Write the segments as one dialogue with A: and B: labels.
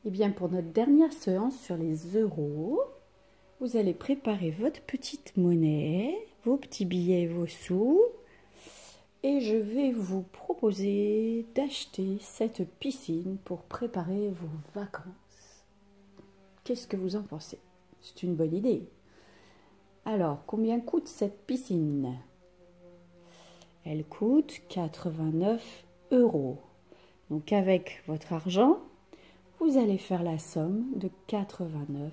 A: Eh bien, pour notre dernière séance sur les euros, vous allez préparer votre petite monnaie, vos petits billets, vos sous. Et je vais vous proposer d'acheter cette piscine pour préparer vos vacances. Qu'est-ce que vous en pensez? C'est une bonne idée. Alors, combien coûte cette piscine? Elle coûte 89 euros. Donc avec votre argent, vous allez faire la somme de 89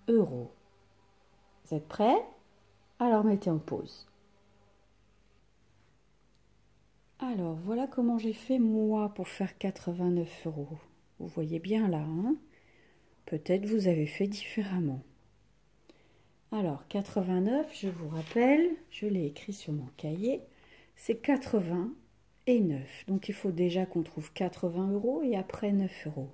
A: euros. Vous êtes prêts? Alors mettez en pause. Alors voilà comment j'ai fait moi pour faire 89 euros. Vous voyez bien là, hein? Peut-être vous avez fait différemment. Alors 89, je vous rappelle, je l'ai écrit sur mon cahier, c'est 80 et 9. Donc il faut déjà qu'on trouve 80 euros et après 9 euros.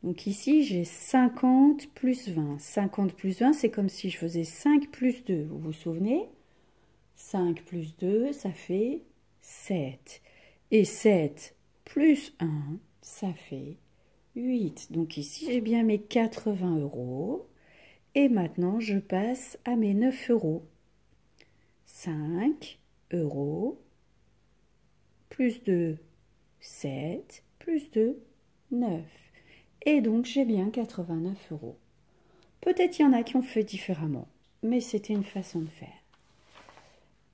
A: Donc ici, j'ai 50 plus 20. 50 plus 20, c'est comme si je faisais 5 plus 2. Vous vous souvenez? 5 plus 2, ça fait 7. Et 7 plus 1, ça fait 8. Donc ici, j'ai bien mes 80 euros. Et maintenant, je passe à mes 9 euros. 5 euros plus 2, 7 plus 2, 9. Et donc, j'ai bien 89 euros. Peut-être il y en a qui ont fait différemment, mais c'était une façon de faire.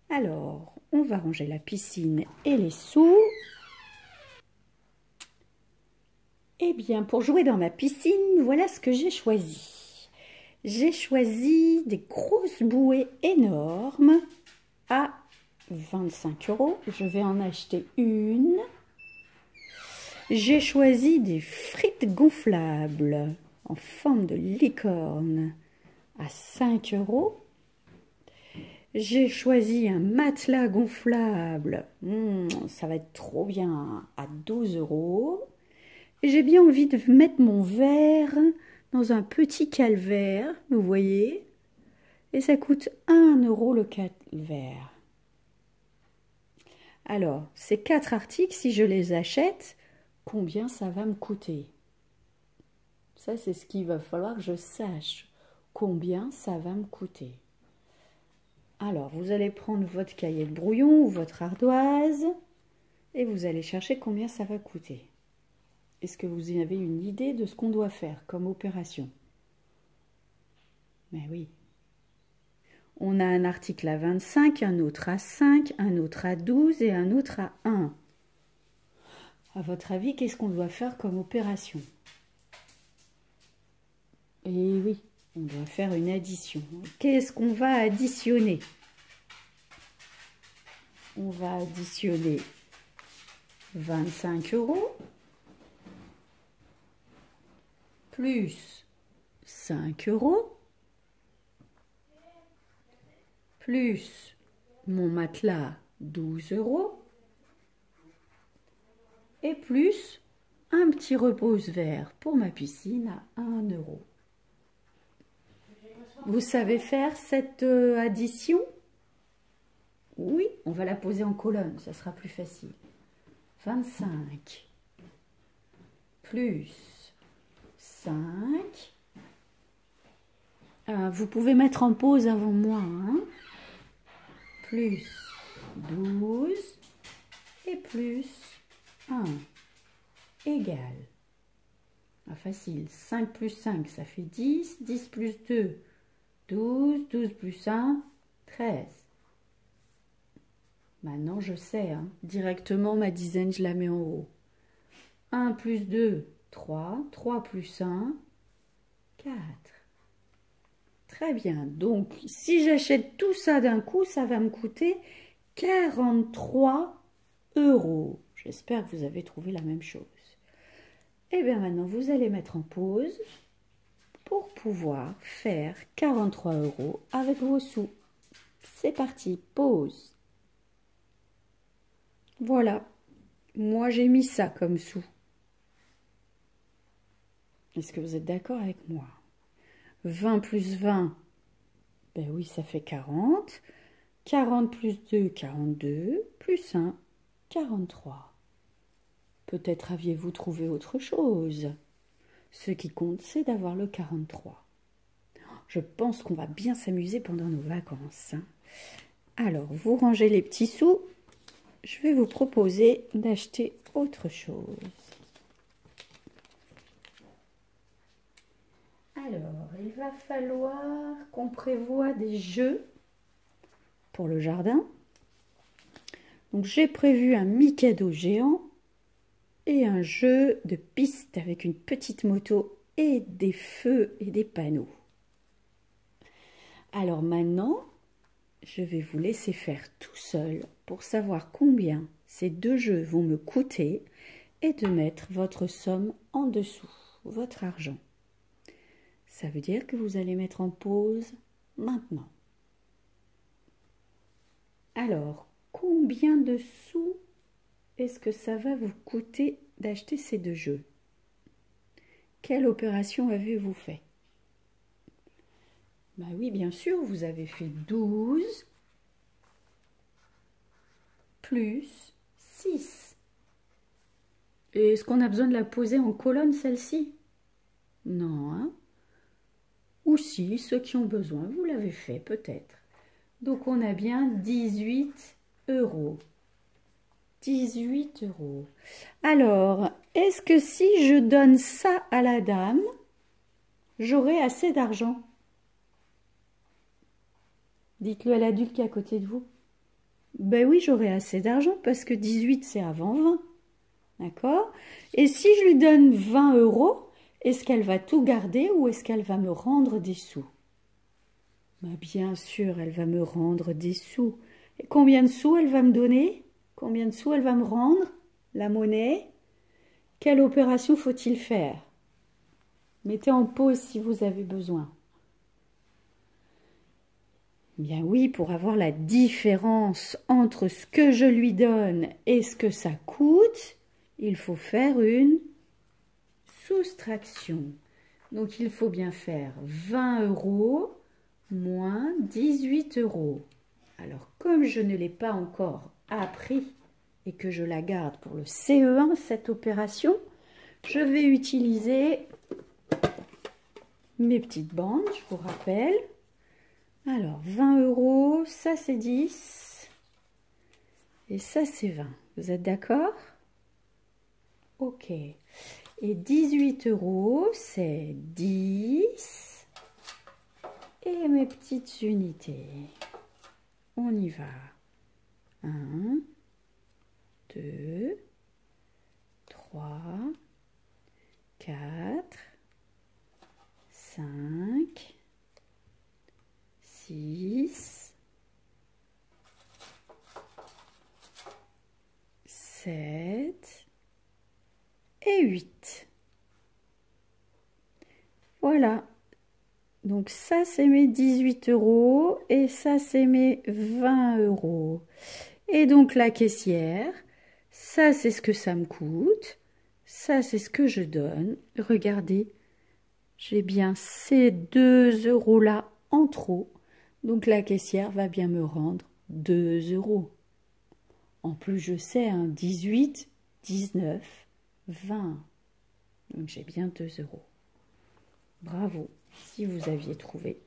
A: Alors, on va ranger la piscine et les sous. Eh bien, pour jouer dans ma piscine, voilà ce que j'ai choisi. J'ai choisi des grosses bouées énormes à 25 euros. Je vais en acheter une. J'ai choisi des frites gonflables en forme de licorne à 5 euros. J'ai choisi un matelas gonflable, ça va être trop bien, à 12 euros. Et j'ai bien envie de mettre mon verre dans un petit calvaire, vous voyez. Et ça coûte 1 euro le calvaire. Alors, ces 4 articles, si je les achète, combien ça va me coûter? Ça, c'est ce qu'il va falloir que je sache. Combien ça va me coûter? Alors, vous allez prendre votre cahier de brouillon ou votre ardoise et vous allez chercher combien ça va coûter. Est-ce que vous avez une idée de ce qu'on doit faire comme opération? Mais oui. On a un article à 25, un autre à 5, un autre à 12 et un autre à 1. À votre avis, qu'est-ce qu'on doit faire comme opération? Eh oui, on doit faire une addition. Qu'est-ce qu'on va additionner? On va additionner 25 euros plus 5 euros plus mon matelas 12 euros et plus un petit repose-verre pour ma piscine à 1 euro. Vous savez faire cette addition? Oui, on va la poser en colonne, ça sera plus facile. 25 plus 5. Vous pouvez mettre en pause avant moi. Hein, plus 12 et plus 1 égale. Facile. 5 plus 5, ça fait 10. 10 plus 2, 12. 12 plus 1, 13. Maintenant, je sais. Hein, directement, ma dizaine, je la mets en haut. 1 plus 2, 3. 3 plus 1, 4. Très bien. Donc, si j'achète tout ça d'un coup, ça va me coûter 43 euros. J'espère que vous avez trouvé la même chose. Et bien maintenant, vous allez mettre en pause pour pouvoir faire 43 euros avec vos sous. C'est parti, pause. Voilà. Moi, j'ai mis ça comme sous. Est-ce que vous êtes d'accord avec moi? 20 plus 20, ben oui, ça fait 40. 40 plus 2, 42. Plus 1, 43. Peut-être aviez-vous trouvé autre chose. Ce qui compte, c'est d'avoir le 43. Je pense qu'on va bien s'amuser pendant nos vacances. Alors, vous rangez les petits sous. Je vais vous proposer d'acheter autre chose. Alors, il va falloir qu'on prévoie des jeux pour le jardin. Donc, j'ai prévu un Mikado géant et un jeu de piste avec une petite moto et des feux et des panneaux. Alors maintenant, je vais vous laisser faire tout seul pour savoir combien ces deux jeux vont me coûter et de mettre votre somme en dessous, votre argent. Ça veut dire que vous allez mettre en pause maintenant. Alors, combien de sous est-ce que ça va vous coûter d'acheter ces deux jeux? Quelle opération avez-vous fait? Bah oui, bien sûr, vous avez fait 12 plus 6. Et est-ce qu'on a besoin de la poser en colonne, celle-ci? Non, hein? Ou si, ceux qui ont besoin, vous l'avez fait peut-être. Donc on a bien 18 euros. 18 euros. Alors, est-ce que si je donne ça à la dame, j'aurai assez d'argent? Dites-le à l'adulte qui est à côté de vous. Ben oui, j'aurai assez d'argent parce que 18 c'est avant 20. D'accord? Et si je lui donne 20 euros, est-ce qu'elle va tout garder ou est-ce qu'elle va me rendre des sous? Ben bien sûr, elle va me rendre des sous. Et combien de sous elle va me donner? Combien de sous elle va me rendre? La monnaie? Quelle opération faut-il faire? Mettez en pause si vous avez besoin. Bien oui, pour avoir la différence entre ce que je lui donne et ce que ça coûte, il faut faire une soustraction. Donc il faut bien faire 20 euros moins 18 euros. Alors comme je ne l'ai pas encore appris et que je la garde pour le CE1, cette opération, je vais utiliser mes petites bandes, je vous rappelle. Alors, 20 euros, ça c'est 10 et ça c'est 20. Vous êtes d'accord? Ok. Et 18 euros, c'est 10 et mes petites unités. On y va. 1, 2, 3, 4, 5, 6, 7 et 8. Voilà. Donc ça, c'est mes 18 euros et ça, c'est mes 20 euros. Et donc la caissière, ça, c'est ce que ça me coûte. Ça, c'est ce que je donne. Regardez, j'ai bien ces 2 euros-là en trop. Donc la caissière va bien me rendre 2 euros. En plus, je sais, 18, 19, 20. Donc j'ai bien 2 euros. Bravo, si vous aviez trouvé.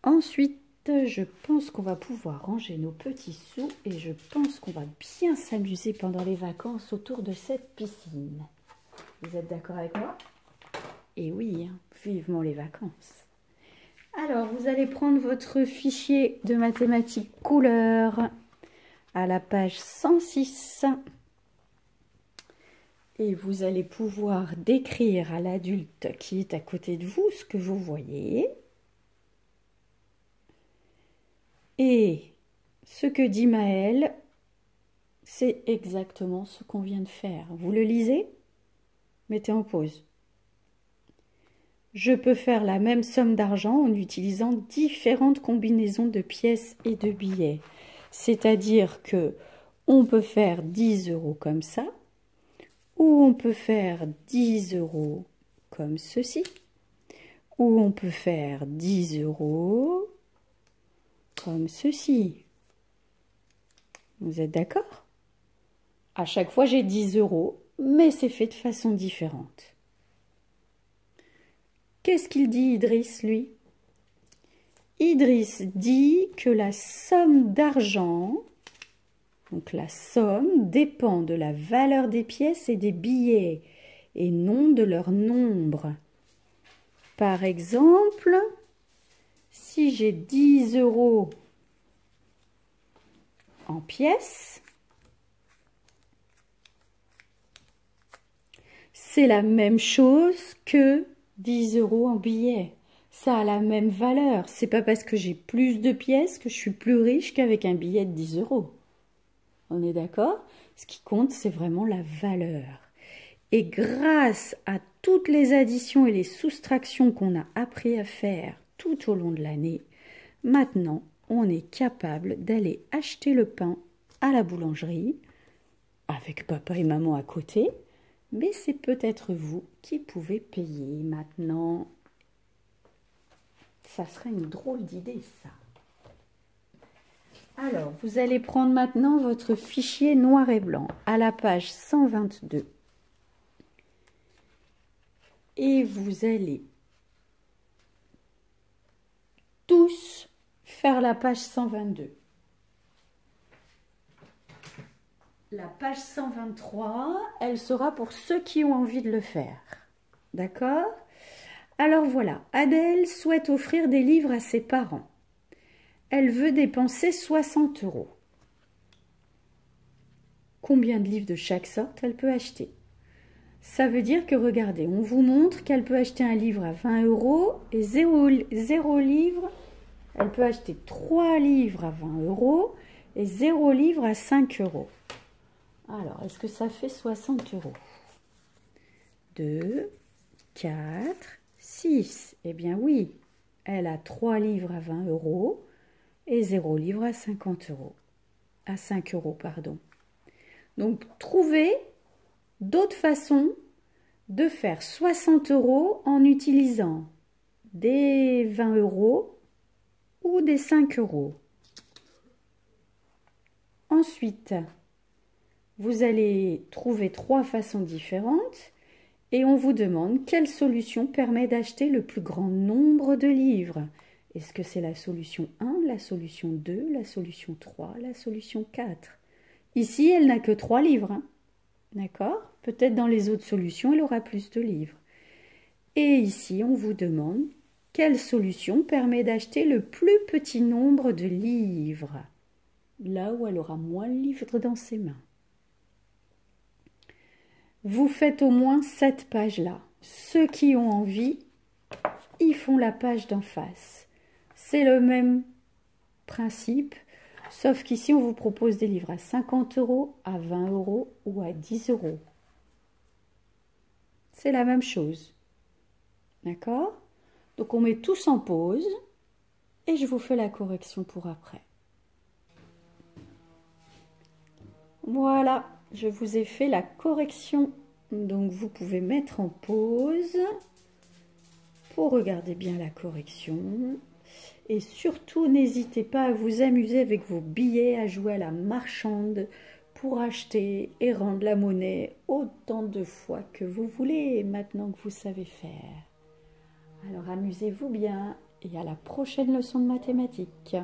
A: Ensuite, je pense qu'on va pouvoir ranger nos petits sous et je pense qu'on va bien s'amuser pendant les vacances autour de cette piscine. Vous êtes d'accord avec moi? Et oui, vivement les vacances. Alors, vous allez prendre votre fichier de mathématiques couleur à la page 106 et vous allez pouvoir décrire à l'adulte qui est à côté de vous ce que vous voyez. Et ce que dit Maëlle, c'est exactement ce qu'on vient de faire. Vous le lisez? Mettez en pause. Je peux faire la même somme d'argent en utilisant différentes combinaisons de pièces et de billets. C'est-à-dire que on peut faire 10 euros comme ça, ou on peut faire 10 euros comme ceci, ou on peut faire 10 euros comme ceci. Vous êtes d'accord? À chaque fois, j'ai 10 euros, mais c'est fait de façon différente. Qu'est-ce qu'il dit, Idriss, lui? Idriss dit que la somme d'argent, donc la somme, dépend de la valeur des pièces et des billets, et non de leur nombre. Par exemple, si j'ai 10 € en pièces, c'est la même chose que 10 € en billets. Ça a la même valeur. C'est pas parce que j'ai plus de pièces que je suis plus riche qu'avec un billet de 10 €. On est d'accord? Ce qui compte, c'est vraiment la valeur. Et grâce à toutes les additions et les soustractions qu'on a appris à faire tout au long de l'année, maintenant, on est capable d'aller acheter le pain à la boulangerie, avec papa et maman à côté, mais c'est peut-être vous qui pouvez payer maintenant. Ça serait une drôle d'idée, ça. Alors, vous allez prendre maintenant votre fichier noir et blanc à la page 122. Et vous allez tous faire la page 122. La page 123, elle sera pour ceux qui ont envie de le faire. D'accord? Alors voilà, Adèle souhaite offrir des livres à ses parents. Elle veut dépenser 60 €. Combien de livres de chaque sorte elle peut acheter? Ça veut dire que, regardez, on vous montre qu'elle peut acheter un livre à 20 € et 0 livre. Elle peut acheter 3 livres à 20 € et 0 livre à 5 €. Alors, est-ce que ça fait 60 €? 2, 4, 6. Eh bien oui, elle a 3 livres à 20 € et 0 livre à 50 €. À 5 €, pardon. Donc, trouvez d'autres façons de faire 60 € en utilisant des 20 € ou des 5 €. Ensuite, vous allez trouver 3 façons différentes et on vous demande quelle solution permet d'acheter le plus grand nombre de livres. Est-ce que c'est la solution 1, la solution 2, la solution 3, la solution 4? Ici, elle n'a que 3 livres. Hein. D'accord? Peut-être dans les autres solutions, elle aura plus de livres. Et ici, on vous demande quelle solution permet d'acheter le plus petit nombre de livres, là où elle aura moins de livres dans ses mains. Vous faites au moins cette page-là. Ceux qui ont envie, ils font la page d'en face. C'est le même principe, sauf qu'ici, on vous propose des livres à 50 €, à 20 € ou à 10 €. C'est la même chose. D'accord? Donc, on met tous en pause et je vous fais la correction pour après. Voilà, je vous ai fait la correction. Donc, vous pouvez mettre en pause pour regarder bien la correction. Et surtout, n'hésitez pas à vous amuser avec vos billets, à jouer à la marchande pour acheter et rendre la monnaie autant de fois que vous voulez, maintenant que vous savez faire. Alors, amusez-vous bien et à la prochaine leçon de mathématiques.